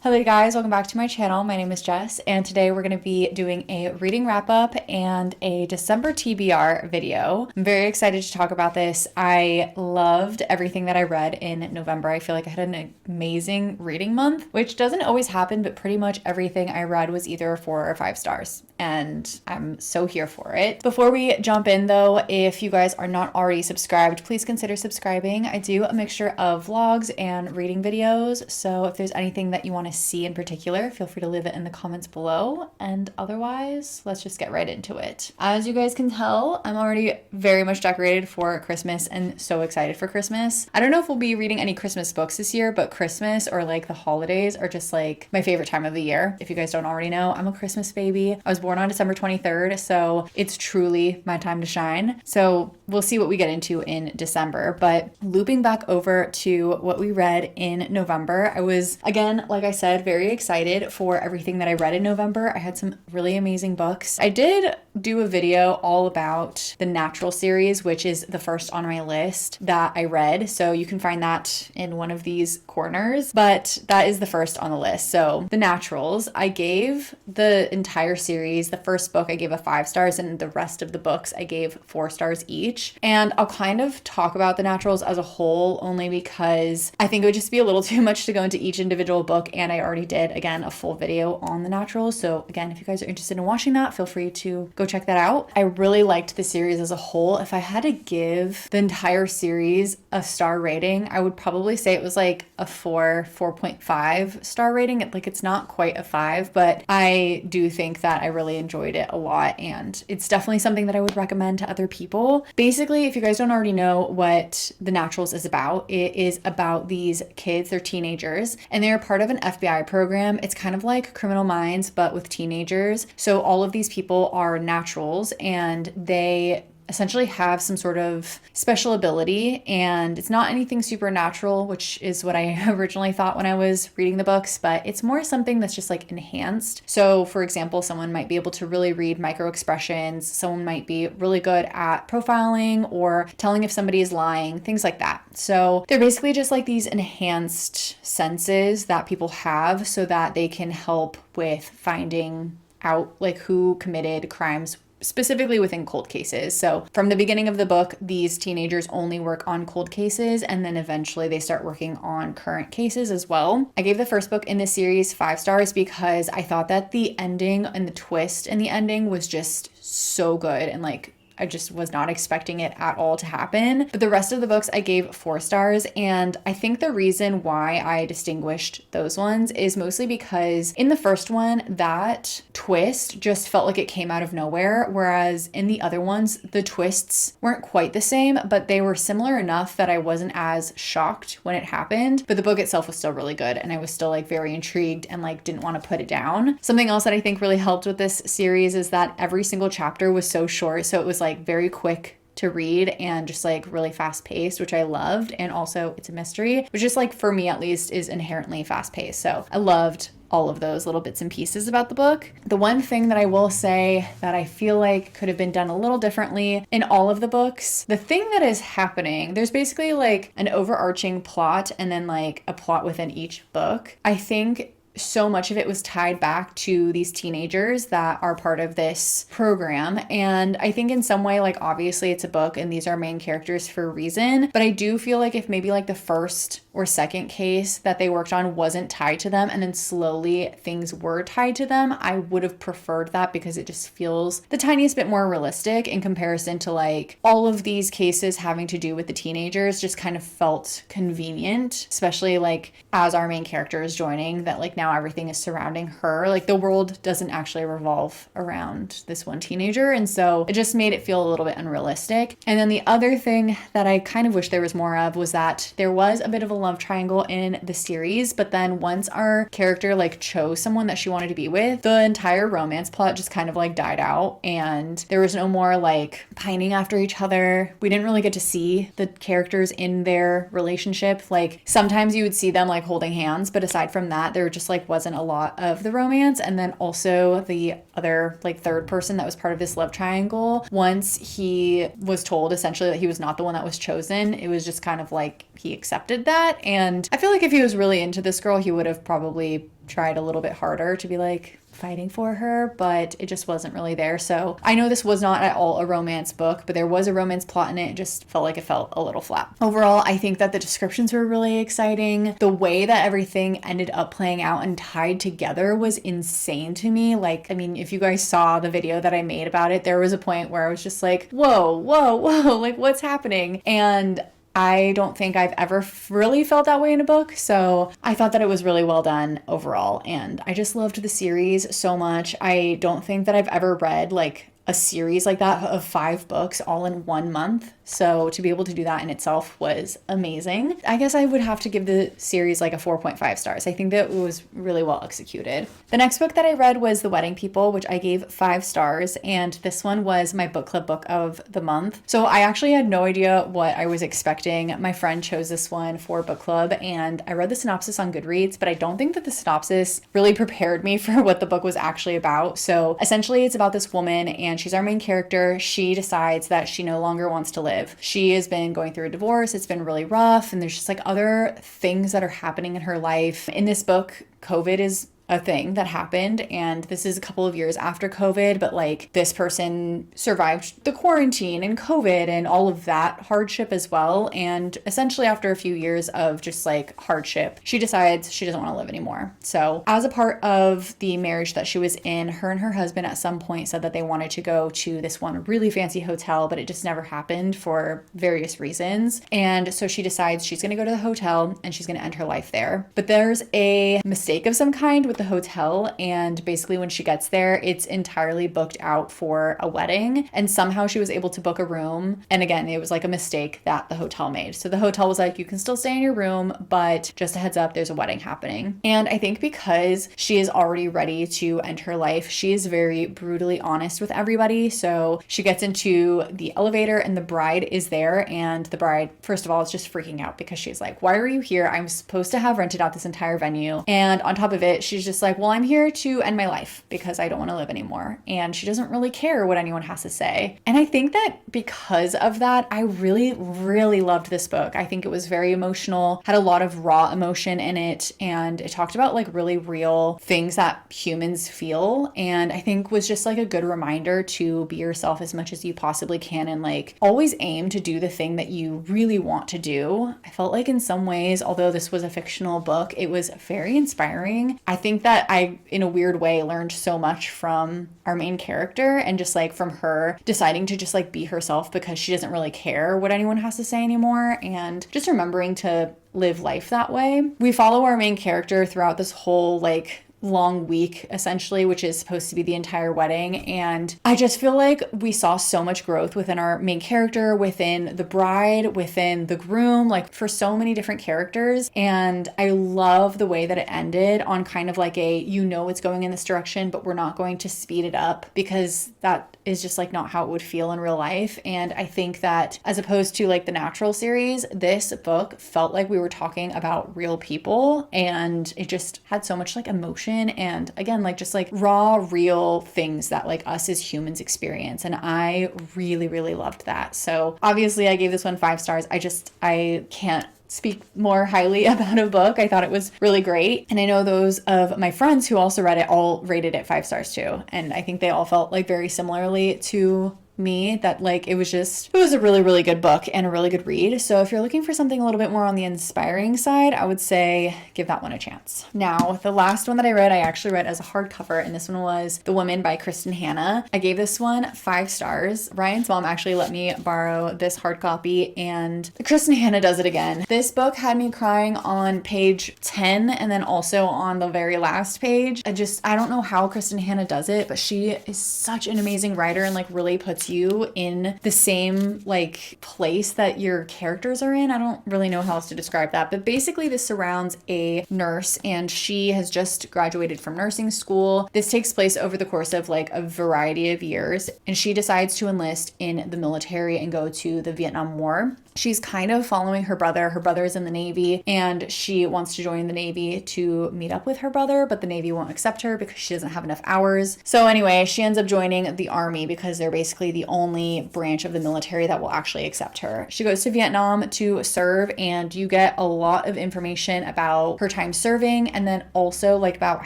Hello guys, welcome back to my channel. My name is Jess and today we're going to be doing a reading wrap up and a December TBR video. I'm very excited to talk about this. I loved everything that I read in November. I feel like I had an amazing reading month, which doesn't always happen, but pretty much everything I read was either 4 or 5 stars. And I'm so here for it. Before we jump in though, if you guys are not already subscribed, please consider subscribing. I do a mixture of vlogs and reading videos, so if there's anything that you want to see in particular, feel free to leave it in the comments below. And otherwise, let's just get right into it. As you guys can tell, I'm already very much decorated for Christmas and so excited for Christmas. I don't know if we'll be reading any Christmas books this year, but Christmas or like the holidays are just like my favorite time of the year. If you guys don't already know, I'm a Christmas baby. I was born on December 23rd, so it's truly my time to shine. So we'll see what we get into in December. But looping back over to what we read in November, I was, again, like I said, very excited for everything that I read in November. I had some really amazing books. I did do a video all about the Natural series, which is the first on my list that I read. So you can find that in one of these corners, but that is the first on the list. So the Naturals, I gave the entire series, the first book I gave a 5 stars and the rest of the books I gave 4 stars each. And I'll kind of talk about the Naturals as a whole only because I think it would just be a little too much to go into each individual book, and I already did, again, a full video on the Naturals. So again, if you guys are interested in watching that, feel free to go check that out. I really liked the series as a whole. If I had to give the entire series a star rating, I would probably say it was like a 4.5 star rating. Like, it's not quite a 5, but I do think that I really enjoyed it a lot, and it's definitely something that I would recommend to other people. Basically, if you guys don't already know what The Naturals is about, it is about these kids, they're teenagers, and they're part of an FBI program. It's kind of like Criminal Minds, but with teenagers. So all of these people are naturals, and they essentially have some sort of special ability, and it's not anything supernatural, which is what I originally thought when I was reading the books, but it's more something that's just like enhanced. So for example, someone might be able to really read micro expressions, someone might be really good at profiling or telling if somebody is lying, things like that. So they're basically just like these enhanced senses that people have so that they can help with finding out like who committed crimes, specifically within cold cases. So from the beginning of the book, these teenagers only work on cold cases, and then eventually they start working on current cases as well. I gave the first book in this series 5 stars because I thought that the ending and the twist in the ending was just so good, and like I just was not expecting it at all to happen. But the rest of the books I gave 4 stars, and I think the reason why I distinguished those ones is mostly because in the first one, that twist just felt like it came out of nowhere, whereas in the other ones, the twists weren't quite the same, but they were similar enough that I wasn't as shocked when it happened. But the book itself was still really good, and I was still like very intrigued and like didn't want to put it down. Something else that I think really helped with this series is that every single chapter was so short, so it was like very quick to read and just like really fast paced, which I loved. And also it's a mystery, which just like for me at least is inherently fast paced. So I loved all of those little bits and pieces about the book. The one thing that I will say that I feel like could have been done a little differently in all of the books, the thing that is happening, there's basically like an overarching plot and then like a plot within each book. I think so much of it was tied back to these teenagers that are part of this program. And I think in some way, like obviously it's a book and these are main characters for a reason, but I do feel like if maybe like the first or second case that they worked on wasn't tied to them and then slowly things were tied to them, I would have preferred that because it just feels the tiniest bit more realistic in comparison to like all of these cases having to do with the teenagers just kind of felt convenient, especially like as our main character is joining, that like now everything is surrounding her. Like the world doesn't actually revolve around this one teenager. And so it just made it feel a little bit unrealistic. And then the other thing that I kind of wish there was more of was that there was a bit of a love triangle in the series, but then once our character like chose someone that she wanted to be with, the entire romance plot just kind of like died out, and there was no more like pining after each other. We didn't really get to see the characters in their relationship. Like sometimes you would see them like holding hands, but aside from that, there just like wasn't a lot of the romance. And then also the other like third person that was part of this love triangle, once he was told essentially that he was not the one that was chosen, it was just kind of like he accepted that. And I feel like if he was really into this girl, he would have probably tried a little bit harder to be like fighting for her, but it just wasn't really there. So I know this was not at all a romance book, but there was a romance plot in it. It just felt like it felt a little flat. Overall, I think that the descriptions were really exciting. The way that everything ended up playing out and tied together was insane to me. Like, I mean, if you guys saw the video that I made about it, there was a point where I was just like, whoa, whoa, whoa, like what's happening? And I don't think I've ever really felt that way in a book. So I thought that it was really well done overall. And I just loved the series so much. I don't think that I've ever read like a series like that of 5 books all in 1 month. So to be able to do that in itself was amazing. I guess I would have to give the series like a 4.5 stars. I think that it was really well executed. The next book that I read was The Wedding People, which I gave 5 stars. And this one was my book club book of the month. So I actually had no idea what I was expecting. My friend chose this one for book club and I read the synopsis on Goodreads, but I don't think that the synopsis really prepared me for what the book was actually about. So essentially it's about this woman and she's our main character. She decides that she no longer wants to live. She has been going through a divorce. It's been really rough. And there's just like other things that are happening in her life. In this book, COVID is a thing that happened, and this is a couple of years after COVID, but like this person survived the quarantine and COVID and all of that hardship as well. And essentially after a few years of just like hardship, she decides she doesn't want to live anymore. So as a part of the marriage that she was in, her and her husband at some point said that they wanted to go to this one really fancy hotel, but it just never happened for various reasons. And so she decides she's going to go to the hotel and she's going to end her life there. But there's a mistake of some kind with the hotel, and basically when she gets there, it's entirely booked out for a wedding, and somehow she was able to book a room. And again, it was like a mistake that the hotel made. So the hotel was like, you can still stay in your room, but just a heads up, there's a wedding happening. And I think because she is already ready to end her life, she is very brutally honest with everybody. So she gets into the elevator and the bride is there, and the bride, first of all, is just freaking out because she's like, why are you here? I'm supposed to have rented out this entire venue. And on top of it, she's just like, well, I'm here to end my life because I don't want to live anymore. And she doesn't really care what anyone has to say. And I think that because of that, I really, really loved this book. I think it was very emotional, had a lot of raw emotion in it, and it talked about like really real things that humans feel. And I think was just like a good reminder to be yourself as much as you possibly can and like always aim to do the thing that you really want to do. I felt like in some ways, although this was a fictional book, it was very inspiring. I think that I, in a weird way, learned so much from our main character and just like from her deciding to just like be herself because she doesn't really care what anyone has to say anymore, and just remembering to live life that way. We follow our main character throughout this whole like long week essentially, which is supposed to be the entire wedding, and I just feel like we saw so much growth within our main character, within the bride, within the groom, like for so many different characters. And I love the way that it ended on kind of like a, you know, it's going in this direction, but we're not going to speed it up because that is just like not how it would feel in real life. And I think that as opposed to like the Natural series, this book felt like we were talking about real people, and it just had so much like emotion and again like just like raw real things that like us as humans experience, and I really, really loved that. So obviously I gave this one 5 stars. I can't speak more highly about a book. I thought it was really great. And I know those of my friends who also read it all rated it 5 stars too. And I think they all felt like very similarly to me, that like it was a really, really good book and a really good read. So if you're looking for something a little bit more on the inspiring side, I would say give that one a chance. Now, the last one that I read, I actually read as a hardcover, and this one was The Woman by Kristen Hanna. I gave this one 5 stars. Ryan's mom actually let me borrow this hard copy, and Kristen Hanna does it again. This book had me crying on page 10 and then also on the very last page. I don't know how Kristen Hanna does it, but she is such an amazing writer and like really puts you in the same like place that your characters are in. I don't really know how else to describe that, but basically this surrounds a nurse, and she has just graduated from nursing school. This takes place over the course of like a variety of years, and she decides to enlist in the military and go to the Vietnam War. she's kind of following her brother. Her brother is in the Navy and she wants to join the Navy to meet up with her brother, but the Navy won't accept her because she doesn't have enough hours. So anyway, she ends up joining the Army because they're basically the only branch of the military that will actually accept her. She goes to Vietnam to serve, and you get a lot of information about her time serving. And then also, like, about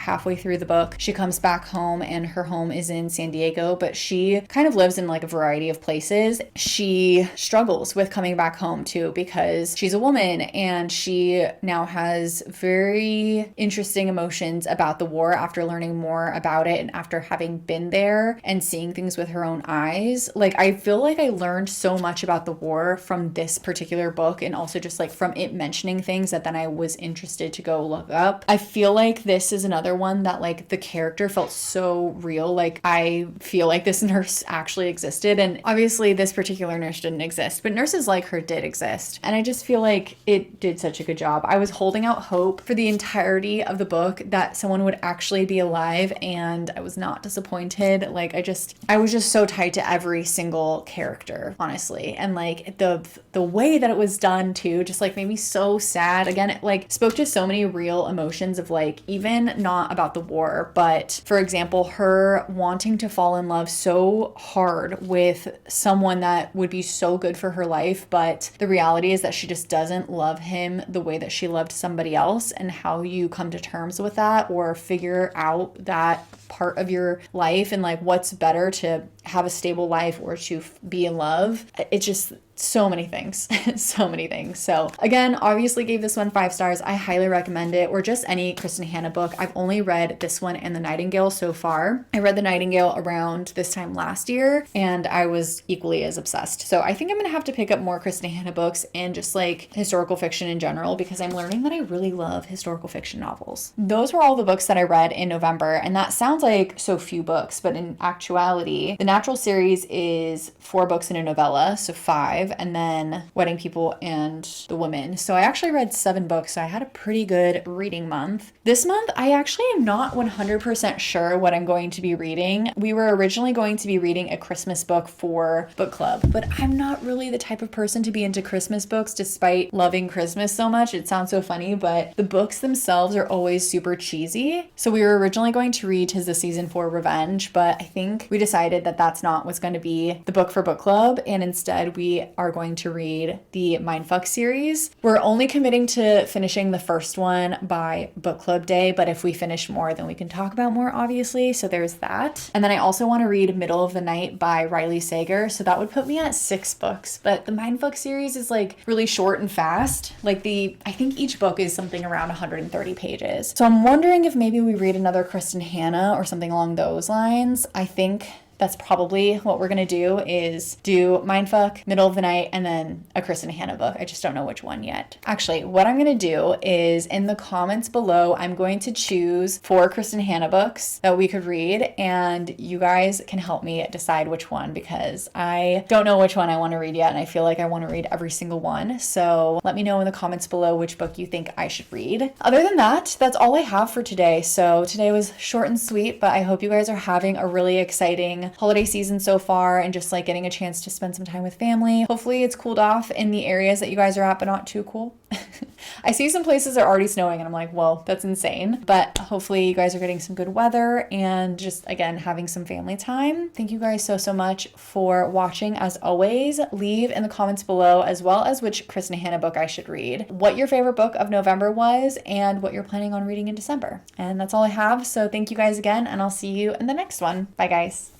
halfway through the book, she comes back home, and her home is in San Diego, but she kind of lives in like a variety of places. She struggles with coming back home too because she's a woman, and she now has very interesting emotions about the war after learning more about it and after having been there and seeing things with her own eyes. Like, I feel like I learned so much about the war from this particular book, and also just like from it mentioning things that then I was interested to go look up. I feel like this is another one that like the character felt so real. Like, I feel like this nurse actually existed, and obviously this particular nurse didn't exist, but nurses like her did exist. And I just feel like it did such a good job. I was holding out hope for the entirety of the book that someone would actually be alive, and I was not disappointed. Like, I was just so tied to every single character, honestly. And like the way that it was done too just like made me so sad. Again, it like spoke to so many real emotions of like, even not about the war, but for example, her wanting to fall in love so hard with someone that would be so good for her life, but the reality is that she just doesn't love him the way that she loved somebody else, and how you come to terms with that or figure out that part of your life and like what's better, to have a stable life or to be in love. It's just so many things. So many things. So again, obviously gave this one 5 stars. I highly recommend it, or just any Kristen Hanna book. I've only read this one and The Nightingale so far. I read The Nightingale around this time last year, and I was equally as obsessed. So I think I'm gonna have to pick up more Kristen Hanna books and just like historical fiction in general, because I'm learning that I really love historical fiction novels. Those were all the books that I read in November, and that sounds like so few books, but in actuality, the Natural series is 4 books and a novella, so 5, and then Wedding People and The Women. So I actually read 7 books, so I had a pretty good reading month. This month, I actually am not 100% sure what I'm going to be reading. We were originally going to be reading a Christmas book for book club, but I'm not really the type of person to be into Christmas books despite loving Christmas so much. It sounds so funny, but the books themselves are always super cheesy. So we were originally going to read 'Tis the Season for Revenge, but I think we decided that that's not what's going to be the book for book club, and instead we are going to read the Mindfuck series. We're only committing to finishing the first one by book club day, but if we finish more, then we can talk about more, obviously. So there's that. And then I also want to read Middle of the Night by Riley Sager, so that would put me at 6 books. But the Mindfuck series is like really short and fast. Like, I think each book is something around 130 pages. So I'm wondering if maybe we read another Kristen Hanna or something along those lines. I think that's probably what we're going to do, is do Mindfuck, Middle of the Night, and then a Kristen Hanna book. I just don't know which one yet. Actually, what I'm going to do is in the comments below, I'm going to choose 4 Kristen Hanna books that we could read, and you guys can help me decide which one, because I don't know which one I want to read yet, and I feel like I want to read every single one. So let me know in the comments below which book you think I should read. Other than that, that's all I have for today. So today was short and sweet, but I hope you guys are having a really exciting holiday season so far, and just like getting a chance to spend some time with family. Hopefully it's cooled off in the areas that you guys are at, but not too cool. I see some places are already snowing, and I'm like, well, that's insane. But hopefully you guys are getting some good weather and just, again, having some family time. Thank you guys so much for watching. As always, leave in the comments below, as well as which Kristen Hanna book I should read, what your favorite book of November was, and what you're planning on reading in December. And that's all I have. So thank you guys again, and I'll see you in the next one. Bye, guys.